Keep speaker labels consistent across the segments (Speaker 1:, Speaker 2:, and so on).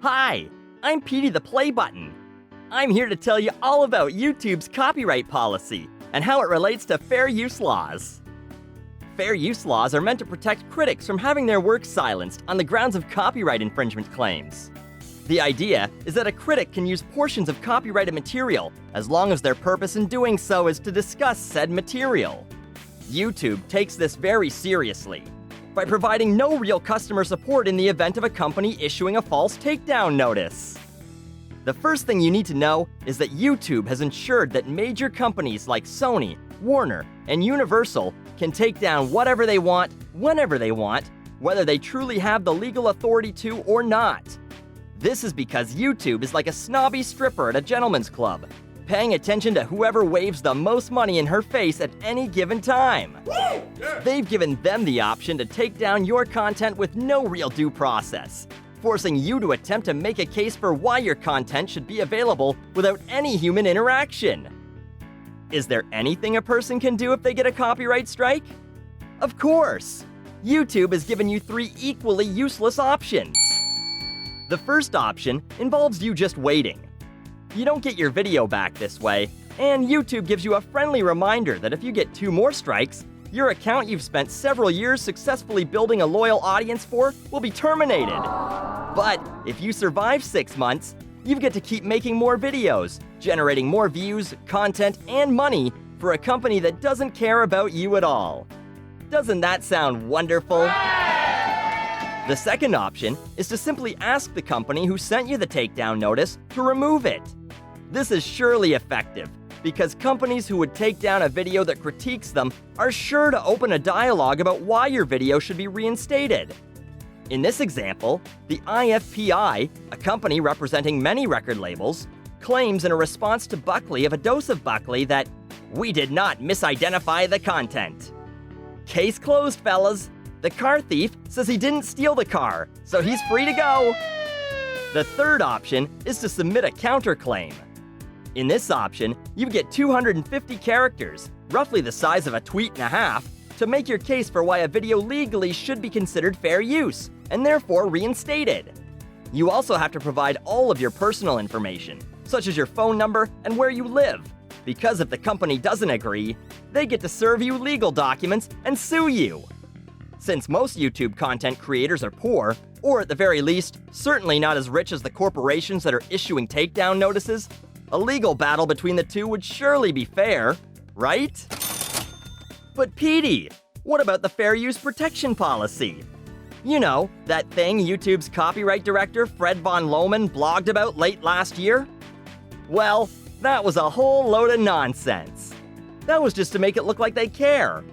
Speaker 1: Hi, I'm Petey the Play Button. I'm here to tell you all about YouTube's copyright policy and how it relates to fair use laws. Fair use laws are meant to protect critics from having their work silenced on the grounds of copyright infringement claims. The idea is that a critic can use portions of copyrighted material as long as their purpose in doing so is to discuss said material. YouTube takes this very seriously by providing no real customer support in the event of a company issuing a false takedown notice. The first thing you need to know is that YouTube has ensured that major companies like Sony, Warner, and Universal can take down whatever they want, whenever they want, whether they truly have the legal authority to or not. This is because YouTube is like a snobby stripper at a gentleman's club, paying attention to whoever waves the most money in her face at any given time. They've given them the option to take down your content with no real due process, forcing you to attempt to make a case for why your content should be available without any human interaction. Is there anything a person can do if they get a copyright strike? Of course! YouTube has given you 3 equally useless options. The first option involves you just waiting. You don't get your video back this way, and YouTube gives you a friendly reminder that if you get 2 more strikes, your account you've spent several years successfully building a loyal audience for will be terminated. But if you survive 6 months, you get to keep making more videos, generating more views, content, and money for a company that doesn't care about you at all. Doesn't that sound wonderful? The second option is to simply ask the company who sent you the takedown notice to remove it. This is surely effective, because companies who would take down a video that critiques them are sure to open a dialogue about why your video should be reinstated. In this example, the IFPI, a company representing many record labels, claims in a response to Buckley of A Dose of Buckley that we did not misidentify the content. Case closed, fellas. The car thief says he didn't steal the car, so he's free to go. The third option is to submit a counterclaim. In this option, you get 250 characters, roughly the size of a tweet and a half, to make your case for why a video legally should be considered fair use, and therefore reinstated. You also have to provide all of your personal information, such as your phone number and where you live, because if the company doesn't agree, they get to serve you legal documents and sue you. Since most YouTube content creators are poor, or at the very least, certainly not as rich as the corporations that are issuing takedown notices, a legal battle between the two would surely be fair, right? But Petey, what about the fair use protection policy? You know, that thing YouTube's copyright director Fred Von Lohman blogged about late last year? Well, that was a whole load of nonsense. That was just to make it look like they care.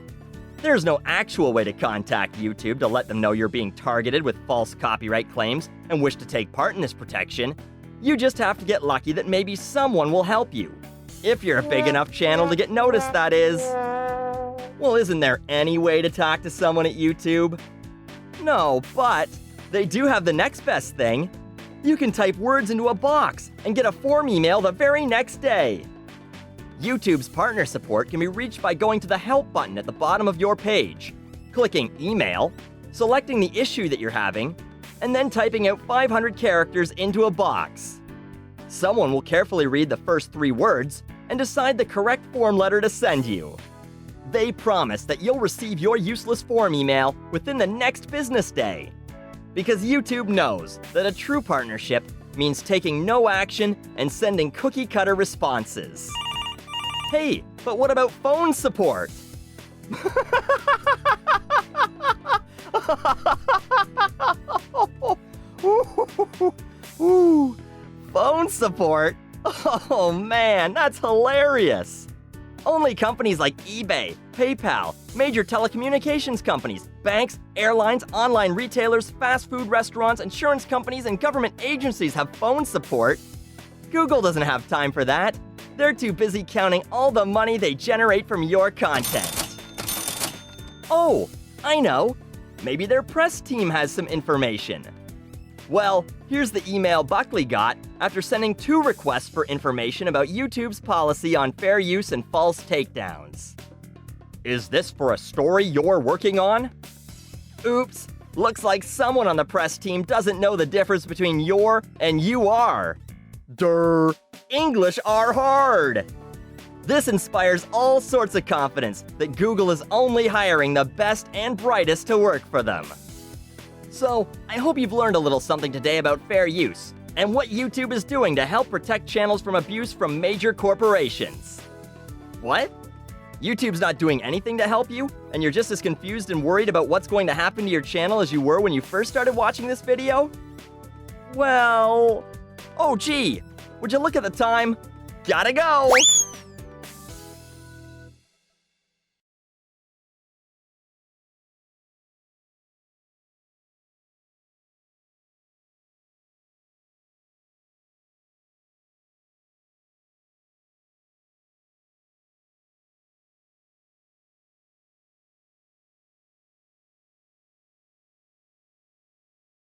Speaker 1: There's no actual way to contact YouTube to let them know you're being targeted with false copyright claims and wish to take part in this protection. You just have to get lucky that maybe someone will help you. If you're a big enough channel to get noticed, that is. Well, isn't there any way to talk to someone at YouTube? No, but they do have the next best thing. You can type words into a box and get a form email the very next day. YouTube's partner support can be reached by going to the Help button at the bottom of your page, clicking Email, selecting the issue that you're having, and then typing out 500 characters into a box. Someone will carefully read the first 3 words and decide the correct form letter to send you. They promise that you'll receive your useless form email within the next business day. Because YouTube knows that a true partnership means taking no action and sending cookie-cutter responses. Hey, but what about phone support? Phone support? Oh man, that's hilarious! Only companies like eBay, PayPal, major telecommunications companies, banks, airlines, online retailers, fast food restaurants, insurance companies, and government agencies have phone support. Google doesn't have time for that. They're too busy counting all the money they generate from your content. Oh, I know. Maybe their press team has some information. Well, here's the email Buckley got after sending 2 requests for information about YouTube's policy on fair use and false takedowns. Is this for a story you're working on? Oops, Looks like someone on the press team doesn't know the difference between your and you are. Durr. English are hard. This inspires all sorts of confidence that Google is only hiring the best and brightest to work for them. So, I hope you've learned a little something today about fair use and what YouTube is doing to help protect channels from abuse from major corporations. What? YouTube's not doing anything to help you, and you're just as confused and worried about what's going to happen to your channel as you were when you first started watching this video? Well... Oh gee, would you look at the time? Gotta go!